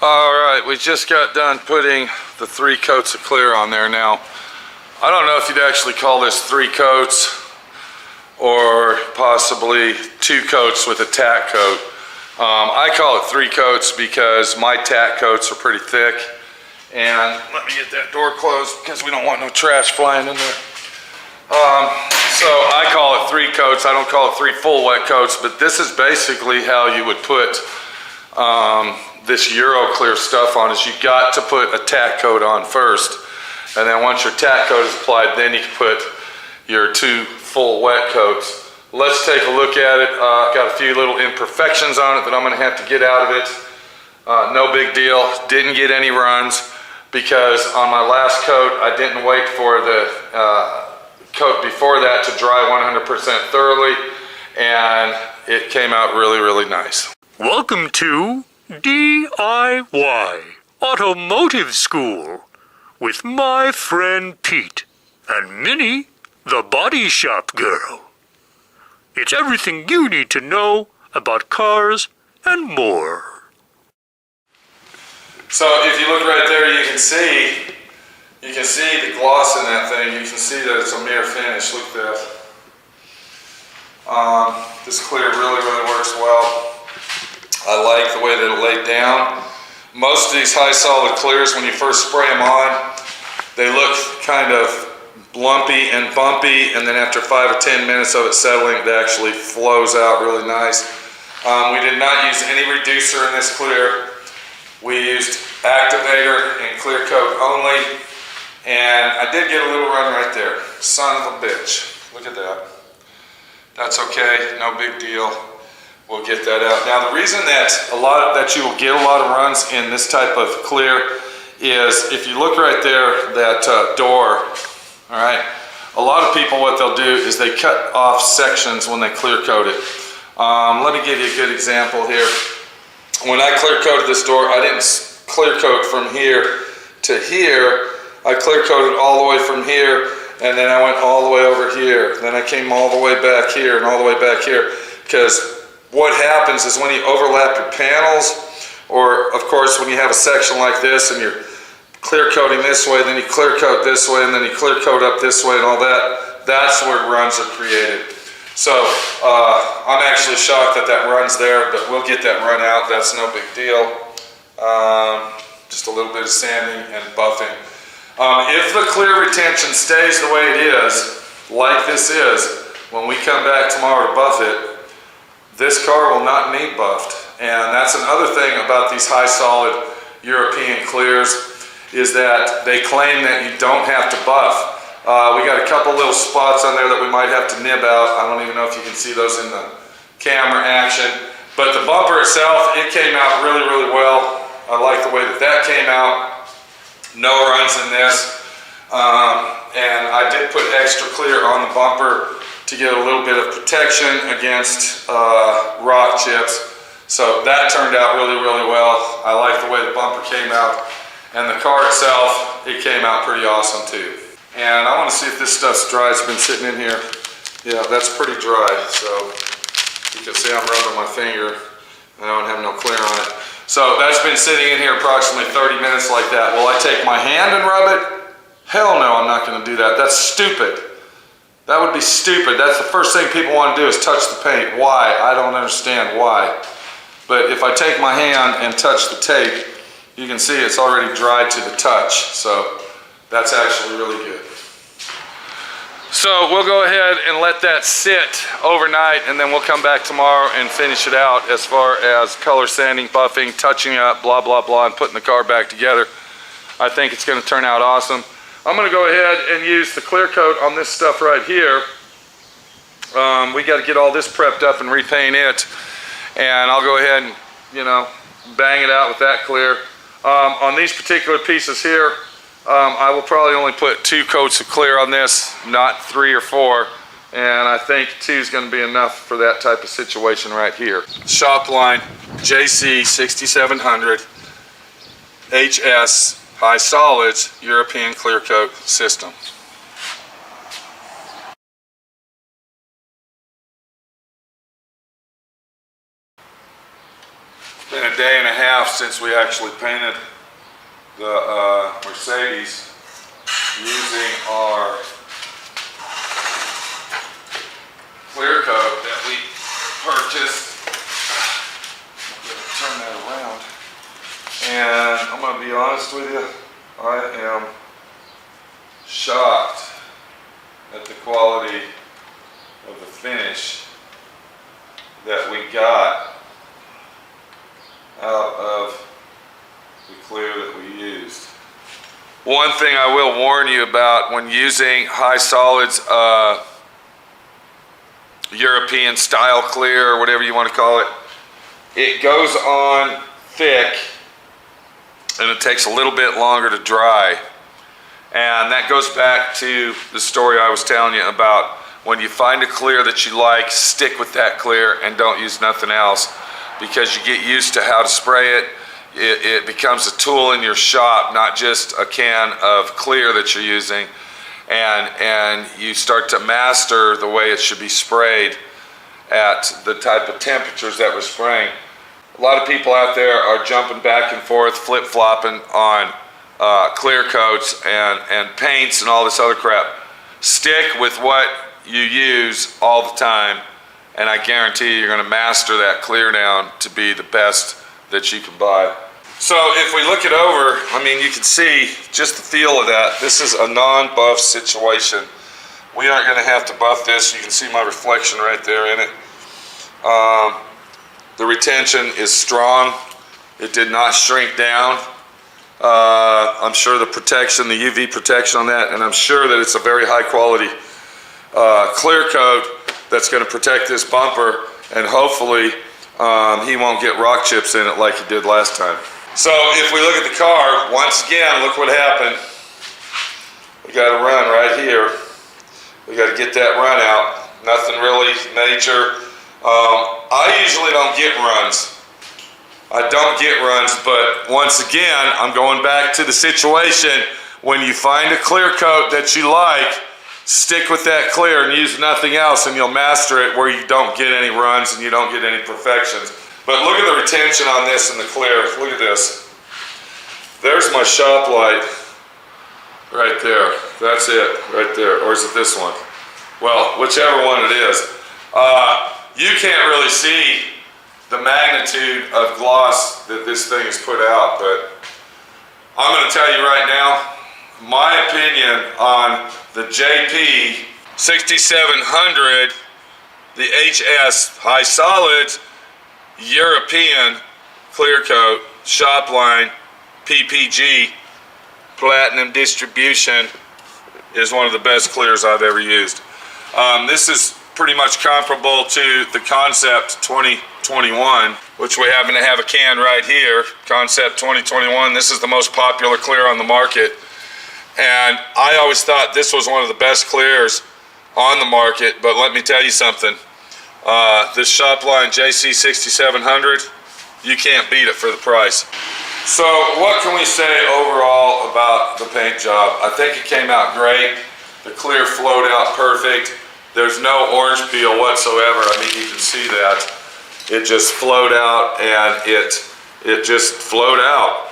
Alright, we just got done putting the 3 coats of clear on there. Now, I don't know if you'd actually call this 3 coats or possibly 2 coats with a tack coat. I call it 3 coats because my tack coats are pretty thick. And let me get that door closed because we don't want no trash flying in there. So I call it 3 coats. I don't call it 3 full wet coats, but this is basically how you would put this Euro Clear stuff on. Is you got to put a tack coat on first, and then once your tack coat is applied, then you can put your 2 full wet coats. Let's take a look at it. Got a few little imperfections on it that I'm going to have to get out of it. No big deal. Didn't get any runs because on my last coat I didn't wait for the coat before that to dry 100% thoroughly, and it came out really nice. Welcome to D.I.Y. Automotive School with my friend Pete and Minnie, the body shop girl. It's everything you need to know about cars and more. So if you look right there, you can see the gloss in that thing. You can see that it's a mirror finish. Look at that. This clear really works well. I like the way that it laid down. Most of these high solid clears, when you first spray them on, they look kind of lumpy and bumpy, and then after 5 or 10 minutes of it settling, it actually flows out really nice. We did not use any reducer in this clear. We used activator and clear coat only, and I did get a little run right there. Son of a bitch. Look at that. That's okay, no big deal. We'll get that out. Now the reason that you will get a lot of runs in this type of clear is if you look right there, that door, all right, a lot of people, what they'll do is they cut off sections when they clear coat it. Let me give you a good example here. When I clear coated this door, I didn't clear coat from here to here. I clear coated all the way from here, and then I went all the way over here. Then I came all the way back here and all the way back here, because what happens is when you overlap your panels, or of course when you have a section like this and you're clear coating this way, then you clear coat this way, and then you clear coat up this way and all that, that's where runs are created. So I'm actually shocked that that run's there, but we'll get that run out. That's no big deal. Just a little bit of sanding and buffing. If the clear retention stays the way it is, like this is, when we come back tomorrow to buff it, this car will not need buffed. And that's another thing about these high solid European clears, is that they claim that you don't have to buff. We got a couple little spots on there that we might have to nib out. I don't even know if you can see those in the camera action. But the bumper itself, it came out really well. I like the way that that came out. No runs in this. And I did put extra clear on the bumper to get a little bit of protection against rock chips. So that turned out really well. I like the way the bumper came out. And the car itself, it came out pretty awesome too. And I want to see if this stuff's dry. It's been sitting in here. Yeah, that's pretty dry. So you can see I'm rubbing my finger. I don't have no clear on it. So that's been sitting in here approximately 30 minutes like that. Will I take my hand and rub it? Hell no, I'm not going to do that. That's stupid. That would be stupid. That's the first thing people want to do is touch the paint. Why? I don't understand why. But if I take my hand and touch the tape, you can see it's already dried to the touch. So that's actually really good. So we'll go ahead and let that sit overnight, and then we'll come back tomorrow and finish it out as far as color sanding, buffing, touching up, blah and putting the car back together. I think it's going to turn out awesome. I'm going to go ahead and use the clear coat on this stuff right here. We got to get all this prepped up and repaint it, and I'll go ahead and, you know, bang it out with that clear. On these particular pieces here, I will probably only put 2 coats of clear on this, not 3 or 4, and I think 2 is going to be enough for that type of situation right here. Shopline JC 6700 HS High Solids European Clear Coat System. been a day and a half since we actually painted the Mercedes using our clear coat that we purchased. Turn that around. And I'm going to be honest with you, I am shocked at the quality of the finish that we got out of the clear that we used. One thing I will warn you about when using high solids European style clear, or whatever you want to call it, it goes on thick and it takes a little bit longer to dry. And that goes back to the story I was telling you about when you find a clear that you like, stick with that clear and don't use nothing else, because you get used to how to spray it. It becomes a tool in your shop, not just a can of clear that you're using, and you start to master the way it should be sprayed at the type of temperatures that we're spraying. A lot of people out there are jumping back and forth, flip-flopping on clear coats and paints and all this other crap. Stick with what you use all the time, and I guarantee you're going to master that clear down to be the best that you can buy. So if we look it over, I mean, you can see just the feel of that. This is a non-buff situation. We aren't going to have to buff this. You can see my reflection right there in it. The retention is strong. It did not shrink down. I'm sure the protection, the UV protection on that, and I'm sure that it's a very high quality clear coat that's going to protect this bumper, and hopefully he won't get rock chips in it like he did last time. So if we look at the car, once again, look what happened. We got a run right here. We got to get that run out. Nothing really major. I usually don't get runs. I don't get runs, but once again, I'm going back to the situation when you find a clear coat that you like, stick with that clear and use nothing else, and you'll master it where you don't get any runs and you don't get any perfections. But look at the retention on this in the clear. Look at this. There's my shop light right there. That's it right there. Or is it this one? Well, whichever one it is. You can't really see the magnitude of gloss that this thing has put out, but I'm going to tell you right now, my opinion on the JP 6700, the HS High Solids European clear coat, shop line, PPG, platinum distribution, is one of the best clears I've ever used. This is pretty much comparable to the Concept 2021, which we happen to have a can right here, Concept 2021. This is the most popular clear on the market, and I always thought this was one of the best clears on the market, but let me tell you something. This Shopline JC 6700, you can't beat it for the price. So what can we say overall about the paint job? I think it came out great. The clear flowed out perfect. There's no orange peel whatsoever. I mean, you can see that. It just flowed out, and it just flowed out.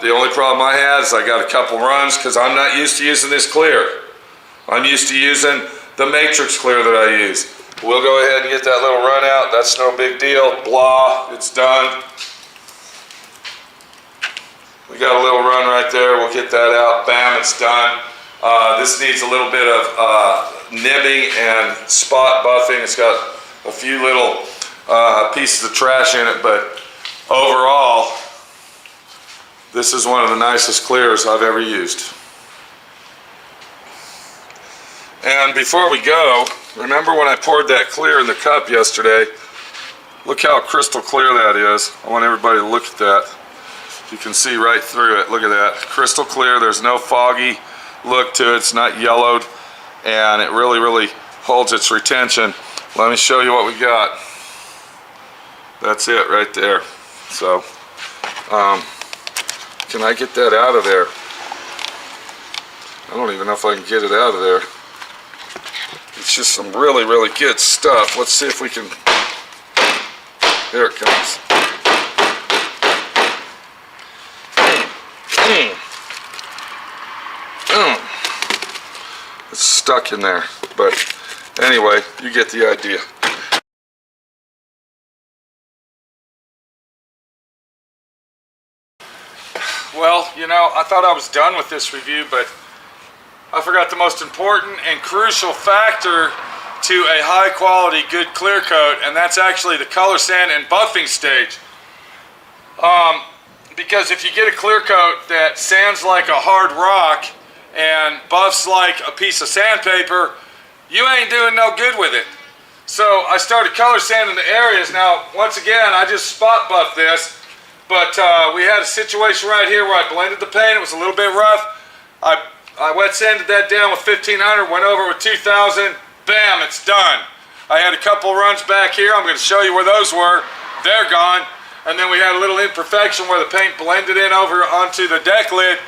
The only problem I had is I got a couple runs because I'm not used to using this clear. I'm used to using the matrix clear that I use. We'll go ahead and get that little run out. That's no big deal. Blah, it's done. We got a little run right there. We'll get that out. Bam, it's done. This needs a little bit of nibbing and spot buffing. It's got a few little pieces of trash in it, but overall, this is one of the nicest clears I've ever used. And before we go, remember when I poured that clear in the cup yesterday? Look how crystal clear that is. I want everybody to look at that. You can see right through it. Look at that. Crystal clear. There's no foggy look to it. It's not yellowed, and it really, really holds its retention. Let me show you what we got. That's it right there. So, can I get that out of there? I don't even know if I can get it out of there. It's just some really, really good stuff. Let's see if we can. There it comes. stuck in there. But anyway, you get the idea. Well, you know, I thought I was done with this review, but I forgot the most important and crucial factor to a high quality, good clear coat, and that's actually the color sand and buffing stage. Because if you get a clear coat that sands like a hard rock and buffs like a piece of sandpaper, you ain't doing no good with it. So I started color sanding the areas. Now, once again, I just spot buffed this, but we had a situation right here where I blended the paint. It was a little bit rough. I wet sanded that down with 1500, went over with 2000, bam, it's done. I had a couple runs back here. I'm going to show you where those were. They're gone. And then we had a little imperfection where the paint blended in over onto the deck lid.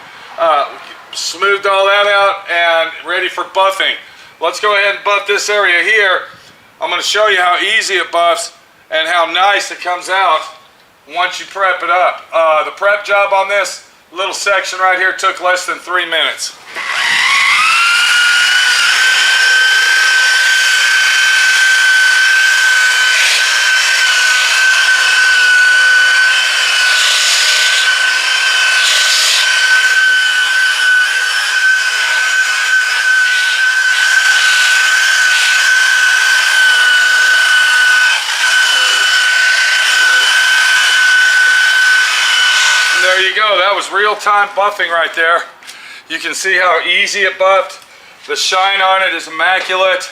Smoothed all that out and ready for buffing. Let's go ahead and buff this area here. I'm going to show you how easy it buffs and how nice it comes out once you prep it up. The prep job on this little section right here took less than 3 minutes. There you go, that was real-time buffing right there. You can see how easy it buffed. The shine on it is immaculate.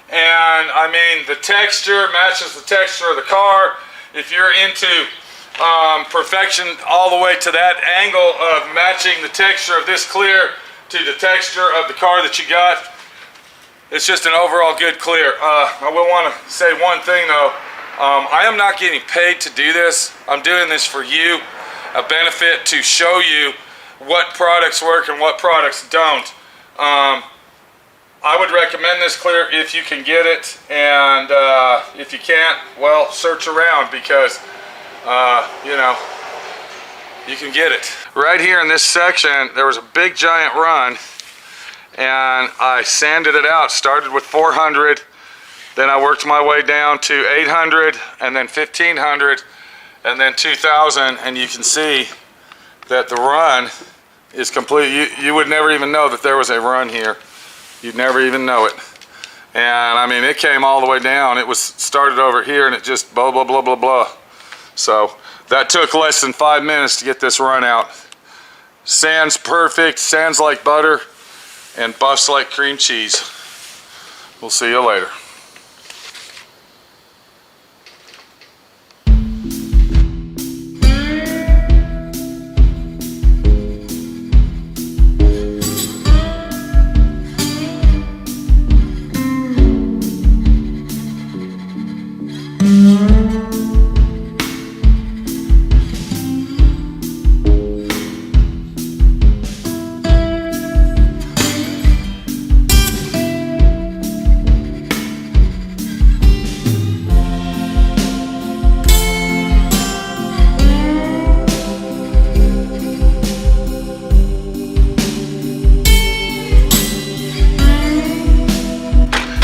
And I mean, the texture matches the texture of the car. If you're into perfection all the way to that angle of matching the texture of this clear to the texture of the car that you got, it's just an overall good clear. I will want to say one thing though. I am not getting paid to do this. I'm doing this for you. A benefit to show you what products work and what products don't. I would recommend this clear if you can get it, and if you can't, well, search around because you know, you can get it. Right here in this section there was a big giant run and I sanded it out. Started with 400, then I worked my way down to 800 and then 1500 and then 2000, and you can see that the run is complete. You would never even know that there was a run here. You'd never even know it. And I mean, it came all the way down. It was started over here and it just blah, blah, blah, blah, blah. So that took less than 5 minutes to get this run out. Sands perfect, sands like butter, and buffs like cream cheese. We'll see you later.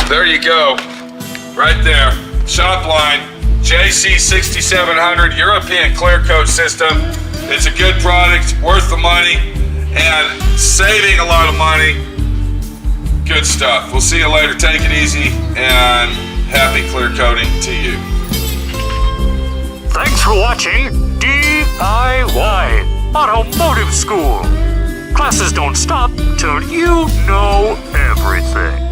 There you go, right there, shop line, JC6700 European clear coat system. It's a good product, worth the money, and saving a lot of money. Good stuff. We'll see you later. Take it easy, and happy clear coating to you. Thanks for watching D.I.Y. Automotive School. Classes don't stop till you know everything.